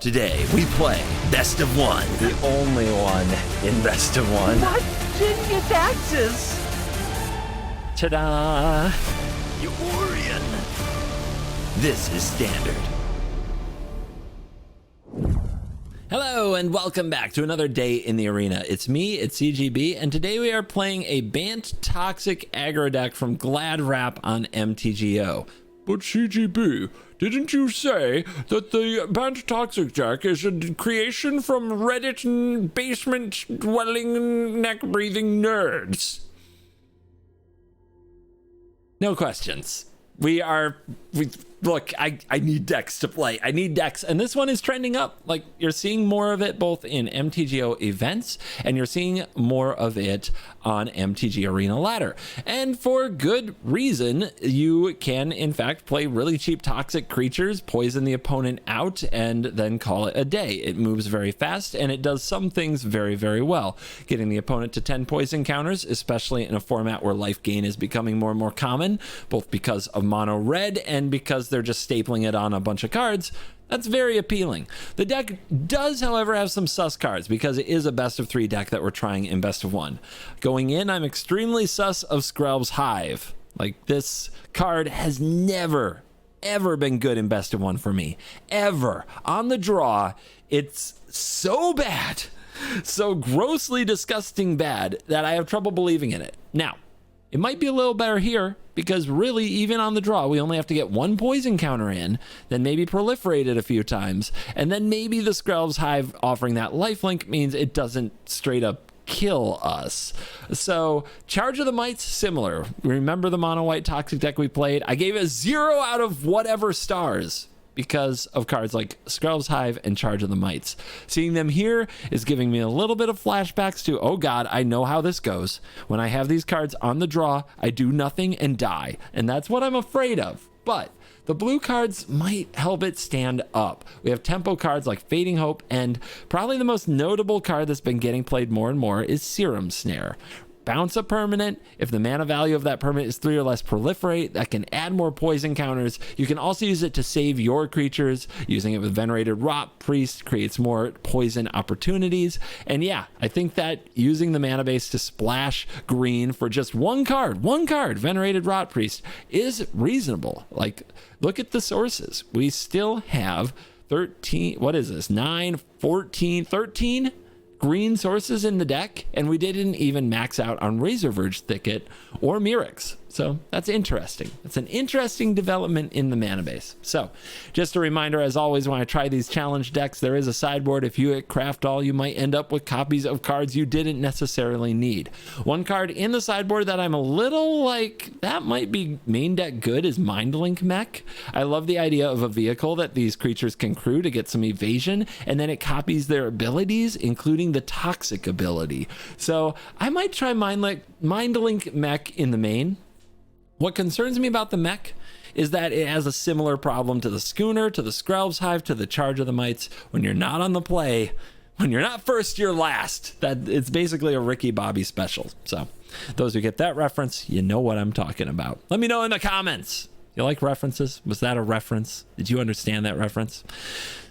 Today, we play Best of One. The only one in Best of One. What? Genius axes! Ta-da! Eurian. This is Standard. Hello and welcome back to another day in the arena. It's me, it's CGB, and today we are playing a Bant Toxic aggro deck from Glad Wrap on MTGO. But CGB, didn't you say that the Bant Toxic deck is a creation from Reddit and basement-dwelling, neck-breathing nerds? No questions. Look, I need decks to play. I need decks. And this one is trending up. Like, you're seeing more of it both in MTGO events, and you're seeing more of it on MTG Arena Ladder. And for good reason. You can, in fact, play really cheap toxic creatures, poison the opponent out, and then call it a day. It moves very fast, and it does some things very, very well. Getting the opponent to 10 poison counters, especially in a format where life gain is becoming more and more common, both because of mono red and because they're just stapling it on a bunch of cards. That's very appealing. The deck does, however, have some sus cards because it is a best of 3 deck that we're trying in best of 1. Going in, I'm extremely sus of Skrelv's Hive. Like, this card has never, ever been good in best of 1 for me. Ever. On the draw, it's so bad, so grossly disgusting bad that I have trouble believing in it. Now, it might be a little better here because really, even on the draw, we only have to get 1 poison counter in, then maybe proliferate it a few times, and then maybe the Skrelv's Hive offering that lifelink means it doesn't straight up kill us. So Charge of the Mites, similar. Remember the mono white toxic deck we played? I gave it 0 out of whatever stars because of cards like Skrelv's Hive and Charge of the Mites. Seeing them here is giving me a little bit of flashbacks to, oh god, I know how this goes. When I have these cards on the draw, I do nothing and die. And that's what I'm afraid of. But the blue cards might help it stand up. We have tempo cards like Fading Hope, and probably the most notable card that's been getting played more and more is Serum Snare. Bounce a permanent. If the mana value of that permanent is 3 or less, proliferate. That can add more poison counters. You can also use it to save your creatures. Using it with Venerated Rot Priest creates more poison opportunities. And yeah, I think that using the mana base to splash green for just one card, Venerated Rot Priest, is reasonable. Like, look at the sources. We still have 13, what is this, 9, 14, 13 green sources in the deck, and we didn't even max out on Razorverge Thicket or Mirrex. So that's interesting. It's an interesting development in the mana base. So just a reminder, as always, when I try these challenge decks, there is a sideboard. If you hit Craft All, you might end up with copies of cards you didn't necessarily need. One card in the sideboard that I'm a little like, that might be main deck good, is Mindlink Mech. I love the idea of a vehicle that these creatures can crew to get some evasion, and then it copies their abilities, including the toxic ability. So I might try Mindlink Mech in the main. What concerns me about the mech is that it has a similar problem to the Schooner, to the Skrelv's Hive, to the Charge of the Mites. When you're not on the play, when you're not first, you're last. That it's basically a Ricky Bobby special. So those who get that reference, you know what I'm talking about. Let me know in the comments. You like references? Was that a reference? Did you understand that reference?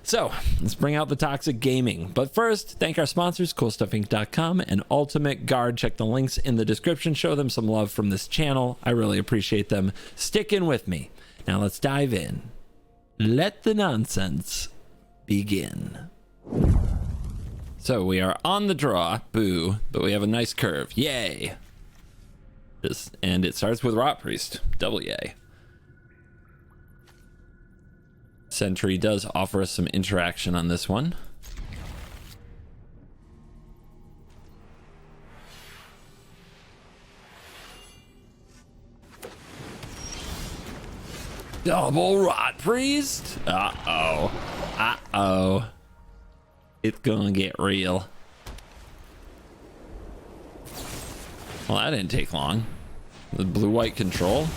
So let's bring out the toxic gaming. But first, thank our sponsors, CoolStuffInc.com and Ultimate Guard. Check the links in the description. Show them some love from this channel. I really appreciate them sticking with me. Now let's dive in. Let the nonsense begin. So we are on the draw, boo, but we have a nice curve. Yay. And it starts with Rot Priest, double yay. Sentry does offer us some interaction on this one. Double Rot Priest? Uh-oh. Uh-oh. It's gonna get real. Well, that didn't take long. The blue-white control.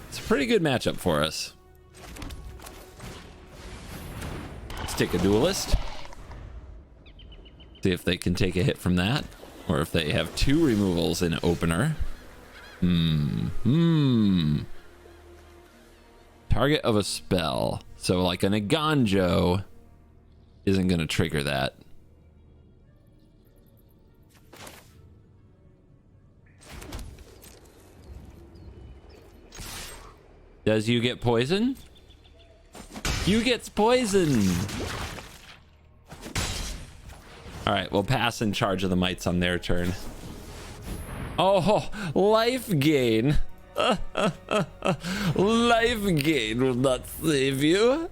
It's a pretty good matchup for us. Take a Duelist. See if they can take a hit from that, or if they have 2 removals in opener. Target of a spell. So like an Aganjo isn't going to trigger that. Does you get poison? You gets poison. All right, we'll pass in charge of the mites on their turn. Oh, life gain. Life gain will not save you.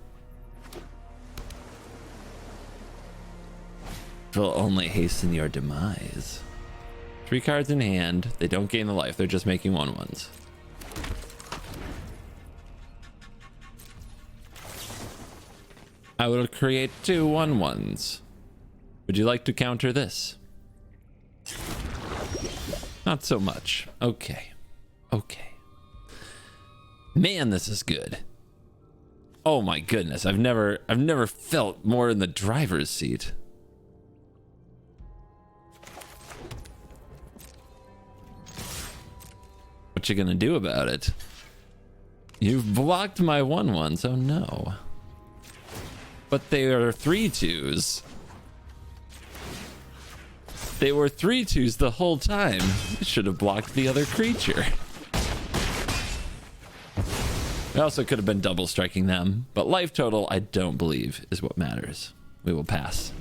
It will only hasten your demise. 3 cards in hand. They don't gain the life. They're just making 1/1s. I will create 2 1/1s. Would you like to counter this? Not so much. Okay. Okay. Man, this is good. Oh my goodness. I've never felt more in the driver's seat. What you gonna do about it? You've blocked my 1/1s. Oh no. But they are 3/2s. They were 3/2s the whole time. I should have blocked the other creature. I also could have been double striking them, but life total, I don't believe, is what matters. We will pass.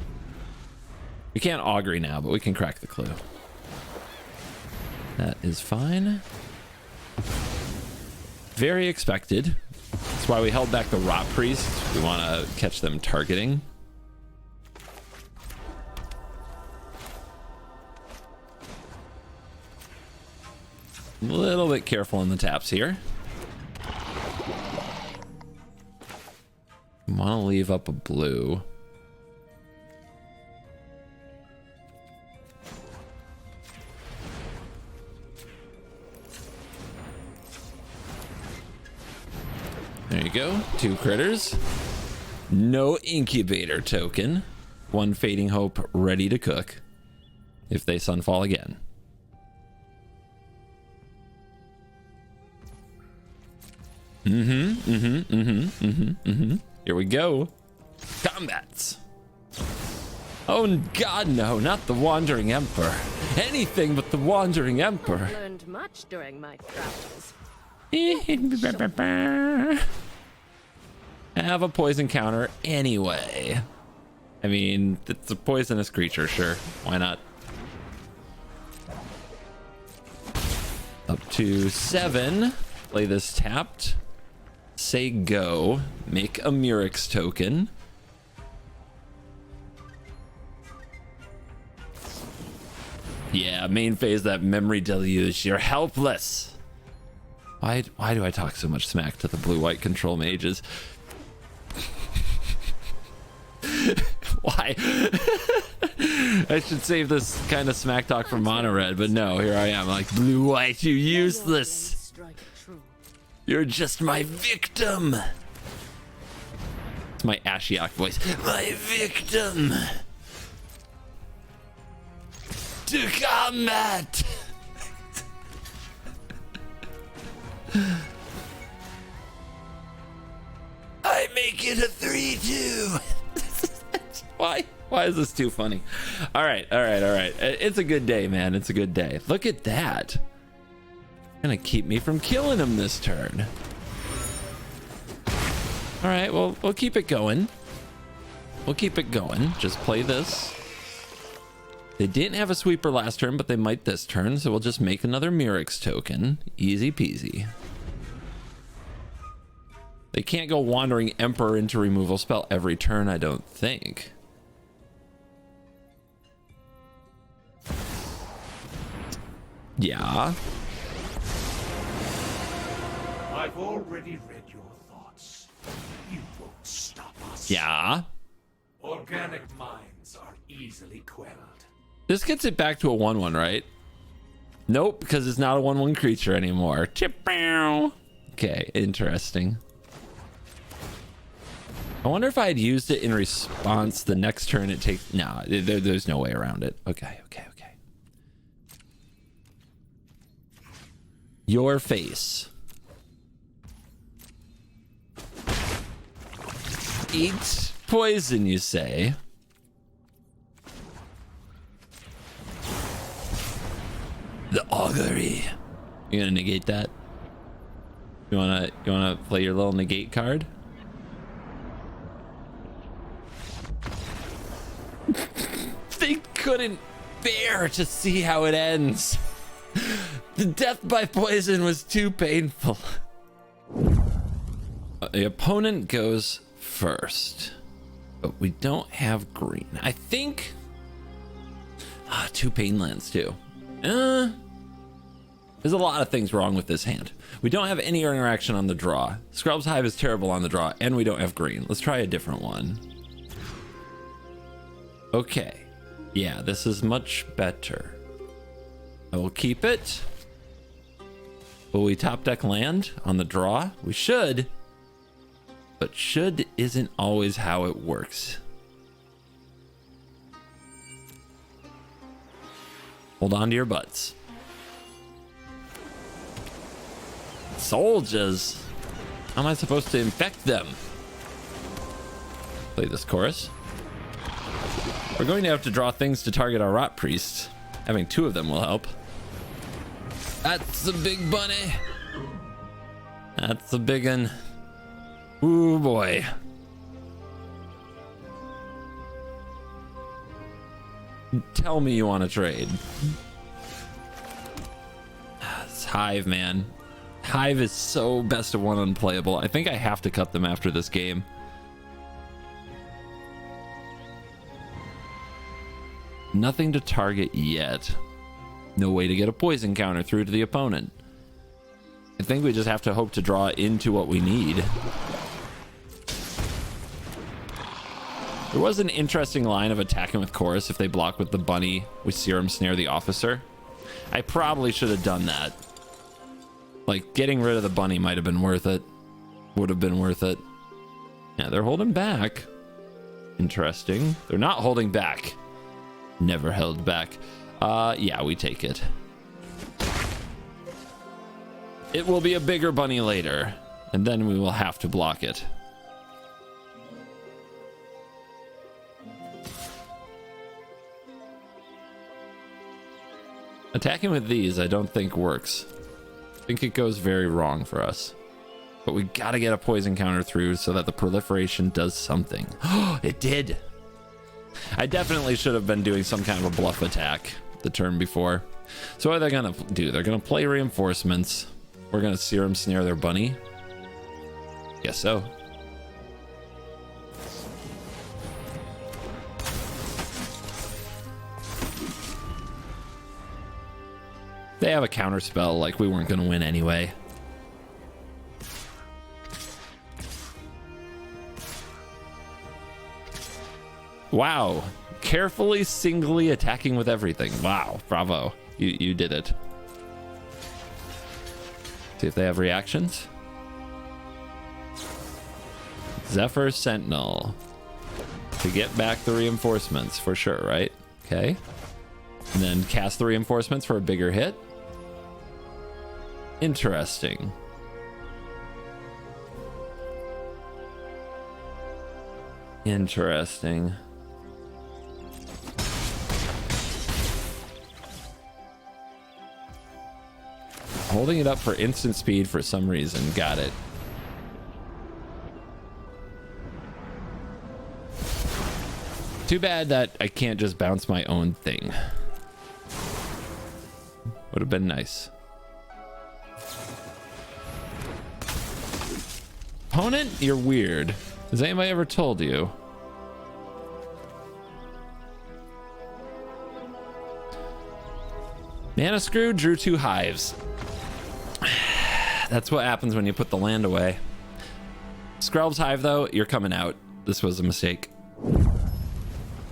We can't augury now, but we can crack the clue. That is fine. Very expected. That's why we held back the Rot Priest. We want to catch them targeting. A little bit careful in the taps here. Want to leave up a blue. There you go. 2 critters. No incubator token. 1 fading hope ready to cook if they sunfall again. Here we go. Combats. Oh God, no, not the Wandering Emperor. Anything but the Wandering Emperor. Learned much during my travels. Have a poison counter anyway. I mean, it's a poisonous creature, sure. Why not? Up to 7. Play this tapped. Say go. Make a Murex token. Yeah, main phase that memory deluge. You're helpless. Why do I talk so much smack to the blue-white control mages? Why? I should save this kind of smack talk for mono red, but no, here I am like, blue-white, you useless. You're just my victim. It's my Ashiok voice. My victim. To combat. I make it a 3-2. Why is this too funny? All right. It's a good day, man. It's a good day. Look at that. Gonna keep me from killing him this turn. All right, well, we'll keep it going. We'll keep it going. Just play this. They didn't have a sweeper last turn, but they might this turn, so we'll just make another Murex token. Easy peasy. They can't go Wandering Emperor into removal spell every turn, I don't think. Yeah. I've already read your thoughts. You won't stop us. Yeah. Organic minds are easily quelled. This gets it back to a 1-1, right? Nope, because it's not a 1-1 creature anymore. Okay, interesting. I wonder if I had used it in response the next turn it takes... No, there's no way around it. Okay. Your face. eat poison, you say? The augury. You gonna negate that? You wanna play your little negate card? They couldn't bear to see how it ends. The death by poison was too painful. The opponent goes first, but we don't have green. I think 2 pain lands too. There's a lot of things wrong with this hand. We don't have any interaction on the draw. Scrub's Hive is terrible on the draw, and we don't have green. Let's try a different one. Okay. Yeah, this is much better. I will keep it. Will we top deck land on the draw? We should. But should isn't always how it works. Hold on to your butts. Soldiers. How am I supposed to infect them? Play this chorus. We're going to have to draw things to target our rot priests. Having 2 of them will help. That's a big bunny. That's a big one. Ooh boy. Tell me you want to trade. It's Hive, man. Hive is so best of 1 unplayable. I think I have to cut them after this game. Nothing to target yet. No way to get a poison counter through to the opponent. I think we just have to hope to draw into what we need. There was an interesting line of attacking with Chorus if they block with the bunny with Serum Snare the Officer. I probably should have done that. Like, getting rid of the bunny might have been worth it. Would have been worth it. Yeah, they're holding back. Interesting. They're not holding back. Never held back. Yeah, we take it. It will be a bigger bunny later, and then we will have to block it. Attacking with these, I don't think works. I think it goes very wrong for us. But we gotta get a poison counter through so that the proliferation does something. Oh, it did! I definitely should have been doing some kind of a bluff attack the turn before. So what are they gonna do? They're gonna play reinforcements. We're gonna Serum Snare their bunny. Guess so. They have a counter spell, like we weren't gonna win anyway. Wow. Carefully, singly attacking with everything. Wow. Bravo. You did it. See if they have reactions. Zephyr Sentinel. To get back the reinforcements for sure, right? Okay. And then cast the reinforcements for a bigger hit. Interesting. Interesting. Holding it up for instant speed for some reason. Got it. Too bad that I can't just bounce my own thing. Would have been nice. Opponent, you're weird. Has anybody ever told you? Mana Screw drew 2 hives. That's what happens when you put the land away. Scrub's Hive, though, you're coming out. This was a mistake.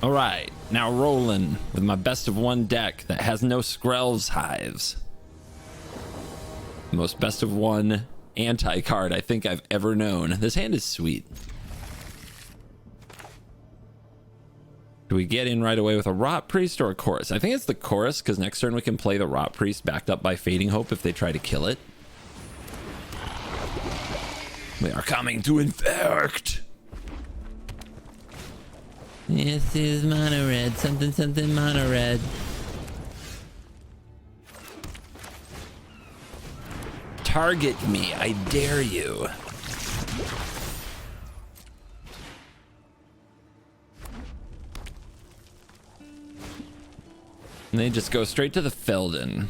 All right, now rolling with my best of 1 deck that has no Skrelv's Hives. The most best of 1 anti-card I think I've ever known. This hand is sweet. Do we get in right away with a Rot Priest or a Chorus? I think it's the Chorus, because next turn we can play the Rot Priest backed up by Fading Hope if they try to kill it. We are coming to infect. This is mono red. Something mono red. Target me, I dare you. And they just go straight to the Feldon.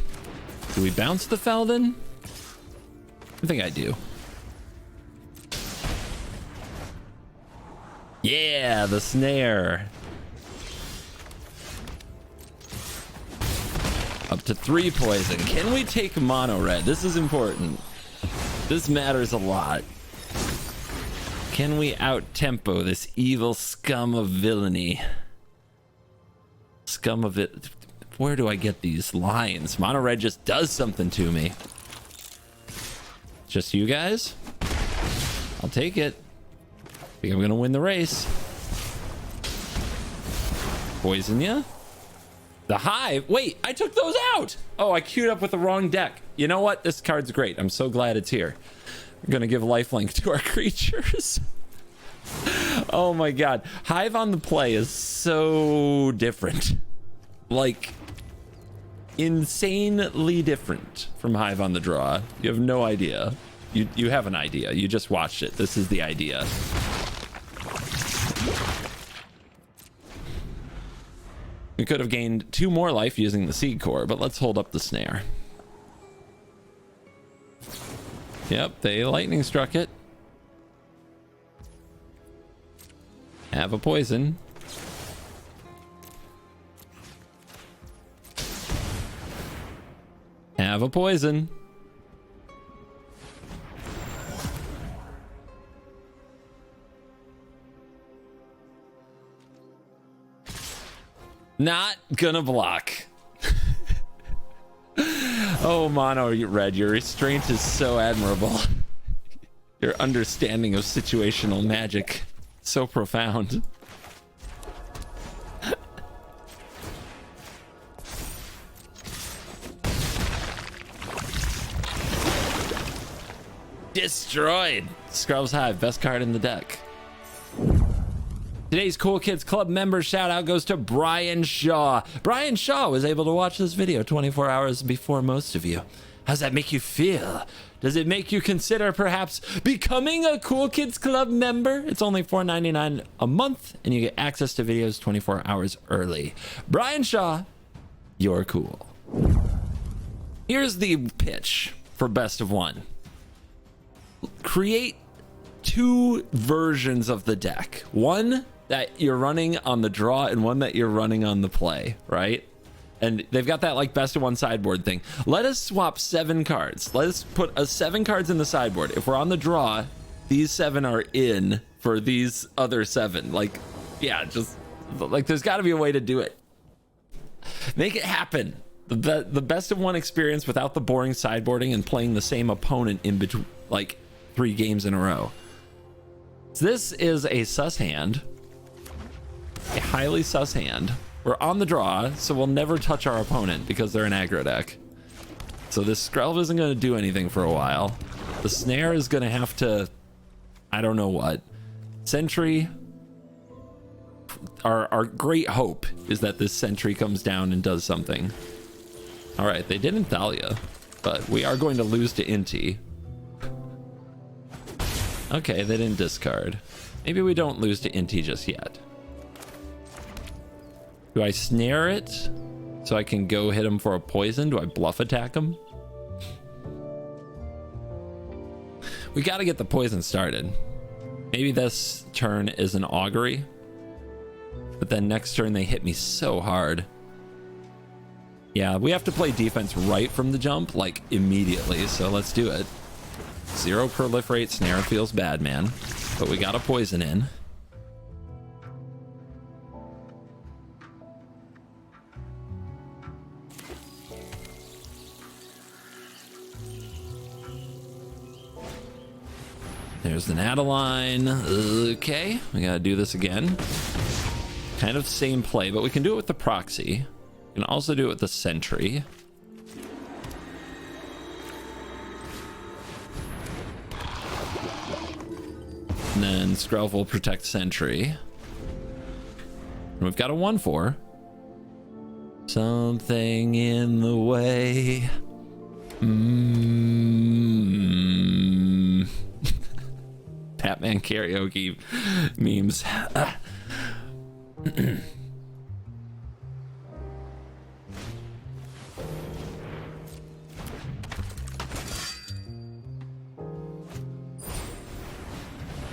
Do we bounce the Feldon? I think I do. Yeah, the snare. Up to 3 poison. Can we take mono red? This is important. This matters a lot. Can we out-tempo this evil scum of villainy? Scum of it. Where do I get these lines? Mono red just does something to me. Just you guys? I'll take it. Think I'm gonna win the race. Poison ya? The Hive? Wait, I took those out! Oh, I queued up with the wrong deck. You know what? This card's great. I'm so glad it's here. We're gonna give lifelink to our creatures. Oh my god. Hive on the play is so different. Like, insanely different from Hive on the draw. You have no idea. You have an idea. You just watched it. This is the idea. We could have gained 2 more life using the Seed Core, but let's hold up the snare. Yep, they lightning struck it. Have a poison. Have a poison. Not gonna block. Oh, mono red, your restraint is so admirable. Your understanding of situational magic, so profound. Destroyed. Scrubs Hive, best card in the deck. Today's Cool Kids Club member shout out goes to Brian Shaw. Brian Shaw was able to watch this video 24 hours before most of you. How's that make you feel? Does it make you consider perhaps becoming a Cool Kids Club member? It's only $4.99 a month and you get access to videos 24 hours early. Brian Shaw, you're cool. Here's the pitch for best of one. Create 2 versions of the deck. One that you're running on the draw and one that you're running on the play, right? And they've got that like best of one sideboard thing. Let us swap 7 cards. Let us put 7 cards in the sideboard. If we're on the draw, these 7 are in for these other 7. Like, yeah, just like there's got to be a way to do it. Make it happen. The best of one experience without the boring sideboarding and playing the same opponent in between, like 3 games in a row. So this is a sus hand, a highly sus hand. We're on the draw, so we'll never touch our opponent because they're an aggro deck. So this Skrelv isn't going to do anything for a while. The snare is going to have to, I don't know what. Sentry. Our great hope is that this sentry comes down and does something. All right, they didn't Thalia, but we are going to lose to Inti. Okay, they didn't discard. Maybe we don't lose to Inti just yet. Do I snare it so I can go hit him for a poison? Do I bluff attack him? We got to get the poison started. Maybe this turn is an augury, but then next turn they hit me so hard. Yeah, we have to play defense right from the jump, like immediately, so let's do it. 0 proliferate snare feels bad, man. But we got a poison in. There's an Adeline. Okay, we gotta do this again. Kind of same play, but we can do it with the proxy. We can also do it with the sentry. And then Skrelv will protect sentry. we've got a 1/4. Something in the way. Batman karaoke memes.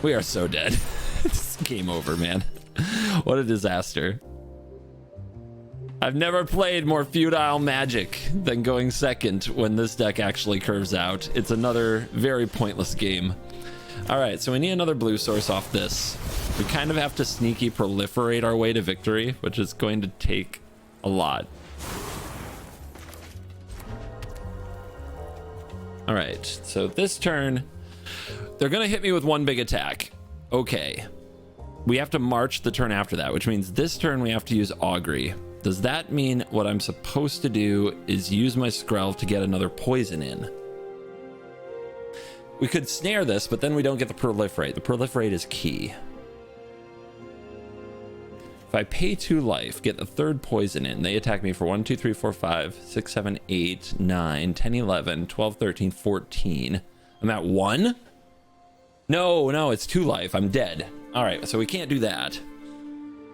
We are so dead. It's game over, man. What a disaster. I've never played more futile Magic than going second when this deck actually curves out. It's another very pointless game. All right, so we need another blue source off this. We kind of have to sneaky proliferate our way to victory, which is going to take a lot. All right, so this turn, they're going to hit me with one big attack. Okay. We have to march the turn after that, which means this turn we have to use Augury. Does that mean what I'm supposed to do is use my Skrelv to get another poison in? We could snare this, but then we don't get the proliferate. The proliferate is key. If I pay 2 life, get the 3rd poison in, they attack me for 1, 2, 3, 4, 5, 6, 7, 8, 9, 10, 11, 12, 13, 14. I'm at 1? No, it's 2 life. I'm dead. All right, so we can't do that.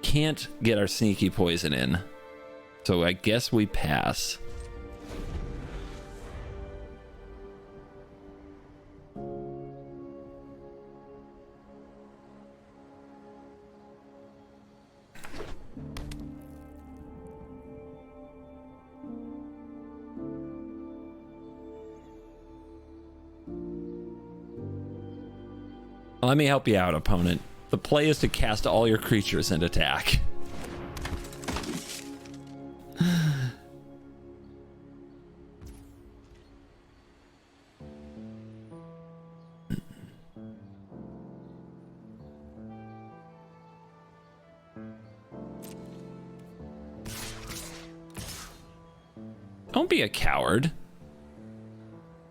Can't get our sneaky poison in. So I guess we pass. Let me help you out, opponent. The play is to cast all your creatures and attack. Don't be a coward.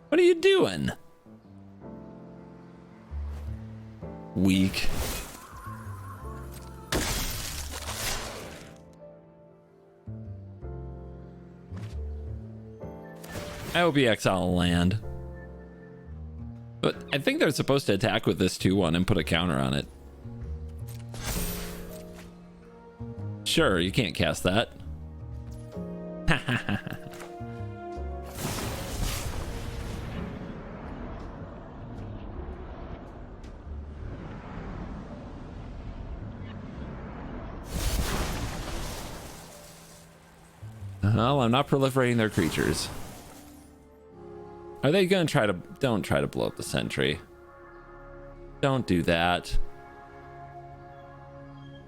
What are you doing? Weak. I hope you exile a land. But I think they're supposed to attack with this 2/1 and put a counter on it. Sure, you can't cast that. Well, I'm not proliferating their creatures. Are they gonna try to... Don't try to blow up the sentry. Don't do that.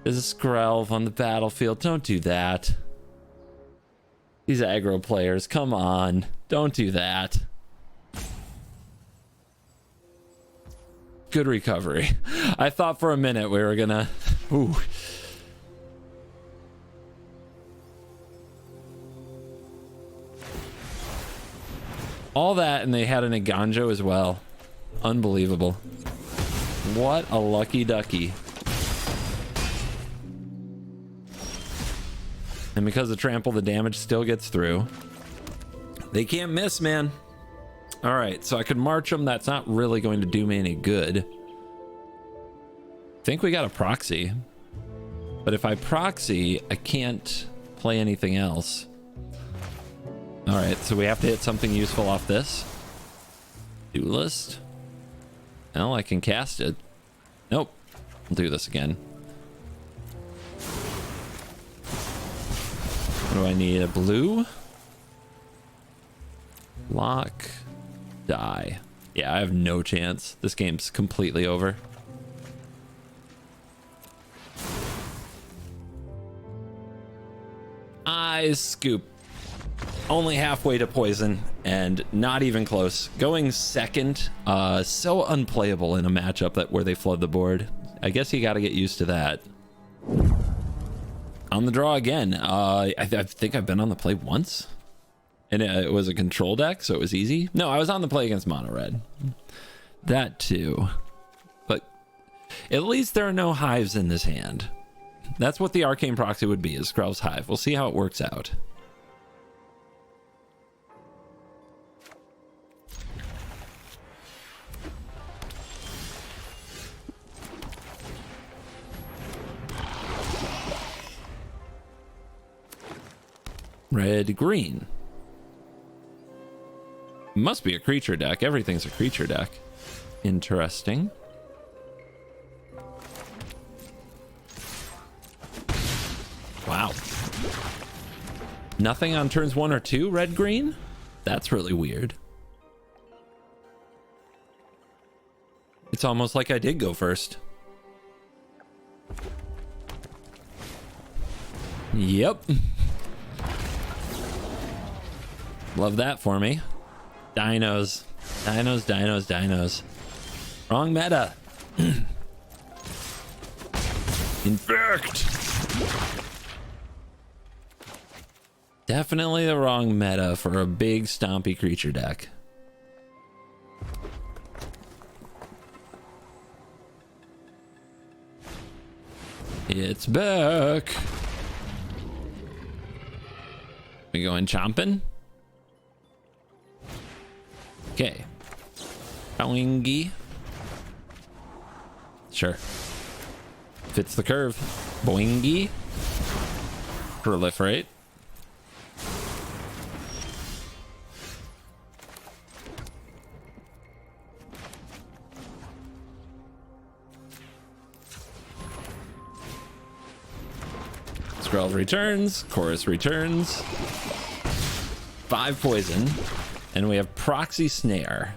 There's a Skrelv on the battlefield. Don't do that. These aggro players, come on. Don't do that. Good recovery. I thought for a minute we were gonna... Ooh. All that, and they had an Iganjo as well. Unbelievable. What a lucky ducky. And because of trample, the damage still gets through. They can't miss, man. All right, so I could march them. That's not really going to do me any good. I think we got a proxy. But if I proxy, I can't play anything else. All right, so we have to hit something useful off this. Duelist. Well, I can cast it. Nope. I'll do this again. What do I need? A blue? Lock. Die. Yeah, I have no chance. This game's completely over. I scoop. Only halfway to poison and not even close. Going second, so unplayable in a matchup where they flood the board. I guess you got to get used to that. On the draw again. I think I've been on the play once, and it was a control deck, so it was easy. No, I was on the play against mono red. That too, but at least there are no hives in this hand. That's what the arcane proxy would be, is Skrell's Hive. We'll see how it works out. Red, green. Must be a creature deck. Everything's a creature deck. Interesting. Wow. Nothing on turns 1 or 2, red, green? That's really weird. It's almost like I did go first. Yep. Love that for me. Dinos. Dinos, dinos, dinos. Wrong meta. Infect. Definitely the wrong meta for a big stompy creature deck. It's back. We going chomping? Okay. Boingy. Sure. Fits the curve. Boingy. Proliferate. Skrell returns. Chorus returns. 5 poison. And we have Proxy Snare.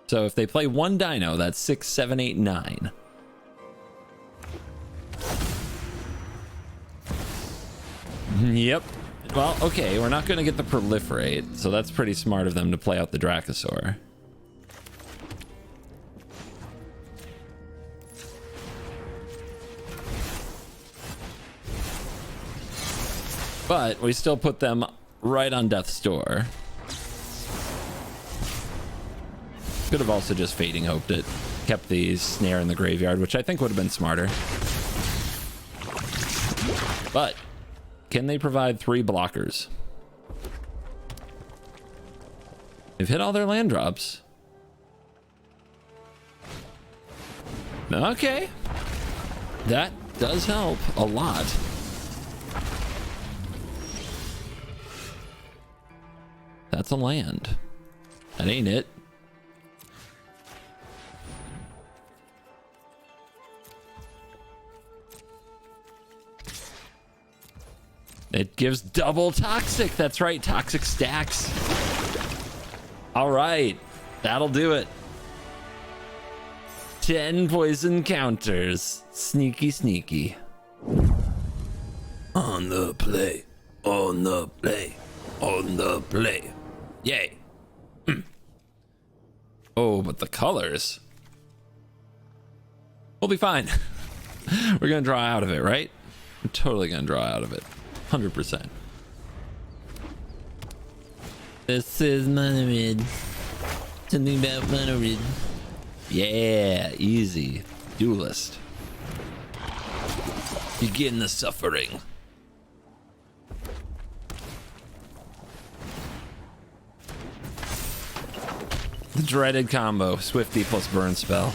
So if they play 1 dino, that's 6, 7, 8, 9. Yep. Well, okay, we're not going to get the Proliferate, so that's pretty smart of them to play out the Dracosaur. But we still put them right on death's door. Could have also just Fading Hoped it. Kept the Snare in the graveyard, which I think would have been smarter. But can they provide 3 blockers? They've hit all their land drops. Okay. That does help a lot. That's a land. That ain't it. It gives double toxic. That's right. Toxic stacks. All right. That'll do it. 10 poison counters. Sneaky, sneaky. On the play. On the play. On the play. Yay. Oh, but the colors. We'll be fine. We're going to draw out of it, right? We're totally going to draw out of it. 100%. This is Monorid. Something about Monorid. Yeah, easy. Duelist. Begin the suffering. The dreaded combo, Swifty plus Burn Spell.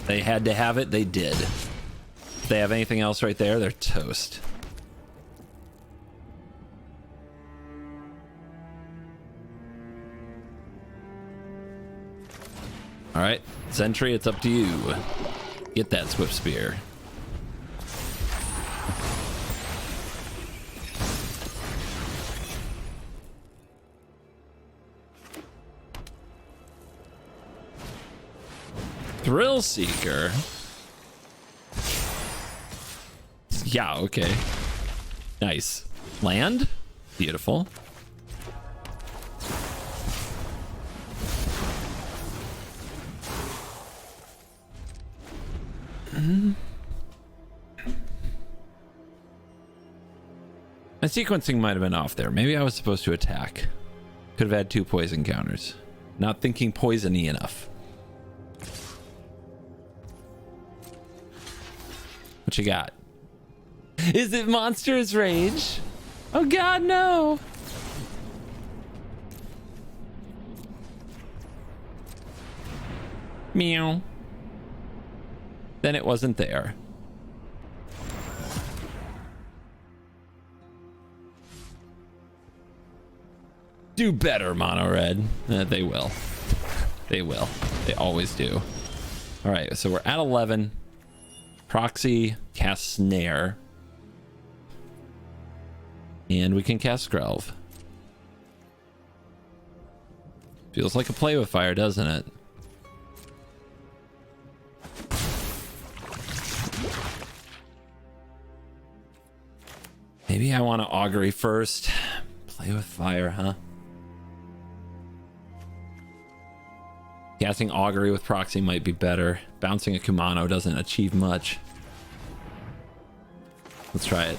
They had to have it, they did. If they have anything else right there, they're toast. All right, Sentry, it's up to you. Get that Swift Spear. Thrill Seeker. Yeah, okay. Nice. Land? Beautiful. My sequencing might have been off there. Maybe I was supposed to attack. Could have had 2 poison counters. Not thinking poisony enough. What you got? Is it Monstrous Rage? Oh god, no. Meow. Then it wasn't there. Do better, Mono Red. They will. They will. They always do. All right, so we're at 11. Proxy, cast Snare. And we can cast Skrelv. Feels like a play with fire, doesn't it? Maybe I want to augury first. Play with fire, huh? Casting augury with proxy might be better. Bouncing a Kumano doesn't achieve much. Let's try it.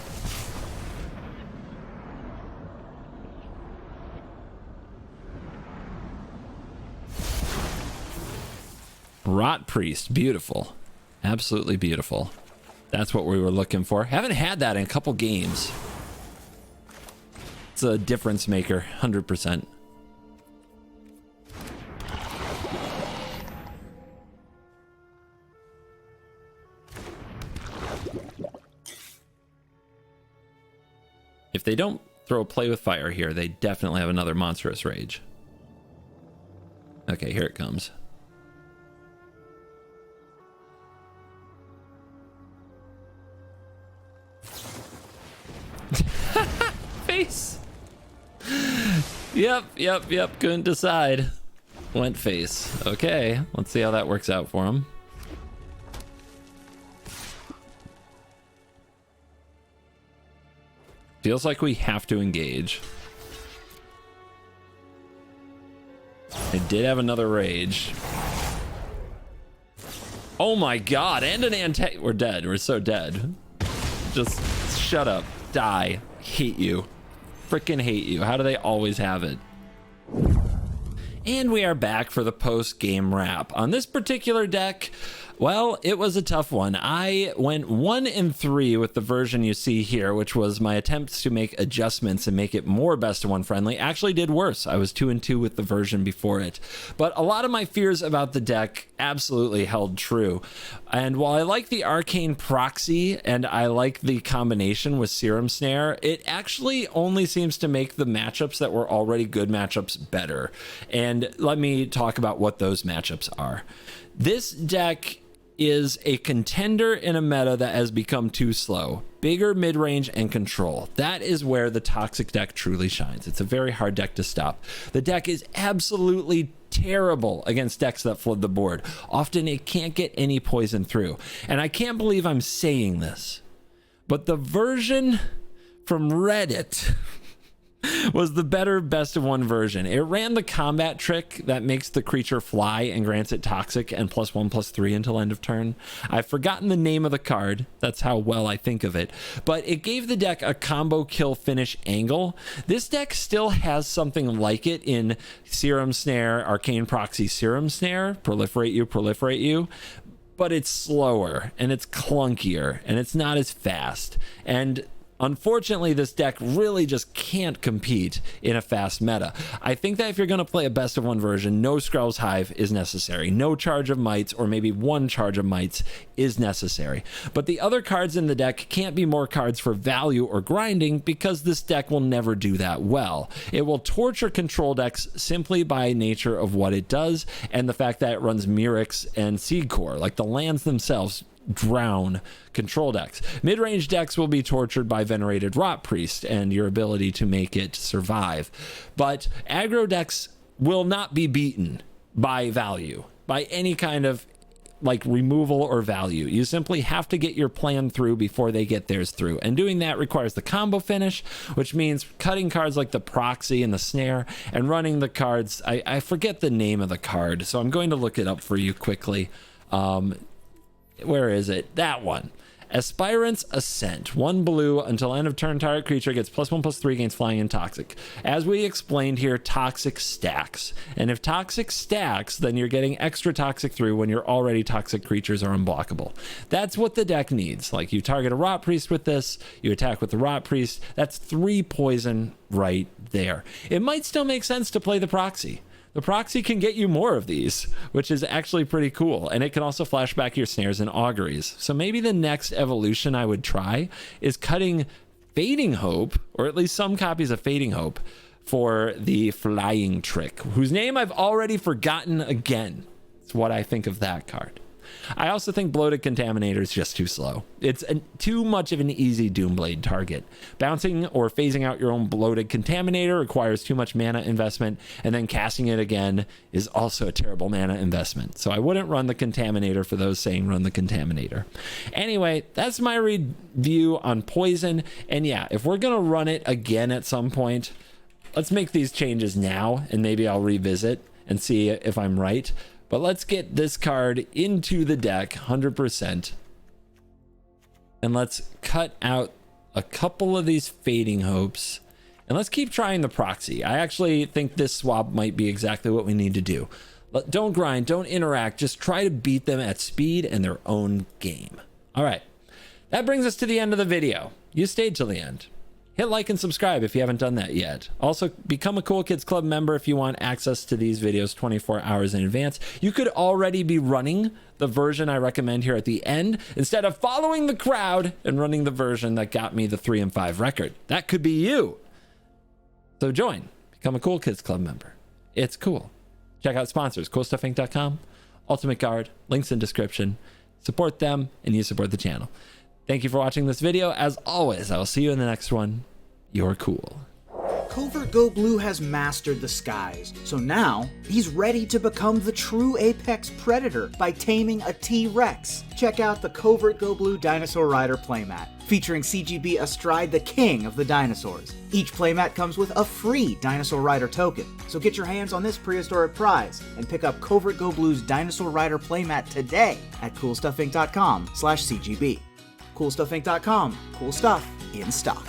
Rot Priest, beautiful. Absolutely beautiful. That's what we were looking for. Haven't had that in a couple games. It's a difference maker, 100%. If they don't throw a play with fire here, they definitely have another Monstrous Rage. Okay, here it comes. Face. Yep. Couldn't decide. Went face. Okay, let's see how that works out for him. Feels like we have to engage. I did have another rage. Oh my god, and an anti. We're dead. We're so dead. Just shut up. Die. Hate you. Freaking hate you. How do they always have it? And we are back for the post-game wrap. On this particular deck, well, it was a tough one. I went 1-3 with the version you see here, which was my attempts to make adjustments and make it more best of one friendly. Actually did worse. I was 2-2 with the version before it. But a lot of my fears about the deck absolutely held true. And while I like the Arcane Proxy and I like the combination with Serum Snare, it actually only seems to make the matchups that were already good matchups better. And let me talk about what those matchups are. This deck is a contender in a meta that has become too slow. Bigger mid-range and control. That is where the Toxic deck truly shines. It's a very hard deck to stop. The deck is absolutely terrible against decks that flood the board. Often it can't get any poison through. And I can't believe I'm saying this, but the version from Reddit was the better best of one version. It ran the combat trick that makes the creature fly and grants it toxic and +1/+3 until end of turn. I've forgotten the name of the card. That's how well I think of it. But it gave the deck a combo kill finish angle. This deck still has something like it in Serum Snare, Arcane Proxy Serum Snare, proliferate you. But it's slower and it's clunkier and it's not as fast. And unfortunately, this deck really just can't compete in a fast meta. I think that if you're going to play a best of one version, no Skrell's Hive is necessary. No Charge of Mites, or maybe one Charge of Mites, is necessary. But the other cards in the deck can't be more cards for value or grinding, because this deck will never do that well. It will torture control decks simply by nature of what it does, and the fact that it runs Mirrex and Seed Core. Like, the lands themselves drown control decks. Mid-range decks will be tortured by Venerated Rot Priest and your ability to make it survive. But aggro decks will not be beaten by value, by any kind of like removal or value. You simply have to get your plan through before they get theirs through. And doing that requires the combo finish, which means cutting cards like the Proxy and the Snare and running the cards. I forget the name of the card, so I'm going to look it up for you quickly. Where is it? That one. Aspirant's Ascent. 1 blue until end of turn. Target creature gets +1/+3, gains flying and toxic. As we explained here, toxic stacks. And if toxic stacks, then you're getting extra toxic through when your already toxic creatures are unblockable. That's what the deck needs. Like, you target a Rot Priest with this, you attack with the Rot Priest. That's 3 poison right there. It might still make sense to play the Proxy. The Proxy can get you more of these, which is actually pretty cool. And it can also flash back your snares and auguries. So maybe the next evolution I would try is cutting Fading Hope, or at least some copies of Fading Hope, for the flying trick, whose name I've already forgotten again. It's what I think of that card. I also think Bloated Contaminator is just too slow. It's too much of an easy Doomblade target. Bouncing or phasing out your own Bloated Contaminator requires too much mana investment, and then casting it again is also a terrible mana investment. So I wouldn't run the Contaminator for those saying run the Contaminator. Anyway, that's my review on Poison. And yeah, if we're going to run it again at some point, let's make these changes now, and maybe I'll revisit and see if I'm right. But let's get this card into the deck 100%. And let's cut out a couple of these Fading Hopes. And let's keep trying the Proxy. I actually think this swap might be exactly what we need to do. Don't grind, don't interact. Just try to beat them at speed and their own game. All right. That brings us to the end of the video. You stayed till the end. Hit like and subscribe if you haven't done that yet. Also, become a Cool Kids Club member if you want access to these videos 24 hours in advance. You could already be running the version I recommend here at the end instead of following the crowd and running the version that got me the 3 and 5 record. That could be you. So join, become a Cool Kids Club member. It's cool. Check out sponsors, CoolStuffInc.com, Ultimate Guard, links in description. Support them and you support the channel. Thank you for watching this video. As always, I will see you in the next one. You're cool. CovertGoBlue has mastered the skies, so now he's ready to become the true apex predator by taming a T-Rex. Check out the CovertGoBlue Dinosaur Rider playmat, featuring CGB astride the king of the dinosaurs. Each playmat comes with a free Dinosaur Rider token, so get your hands on this prehistoric prize and pick up CovertGoBlue's Dinosaur Rider playmat today at CoolStuffInc.com/CGB. CoolStuffInc.com. Cool stuff in stock.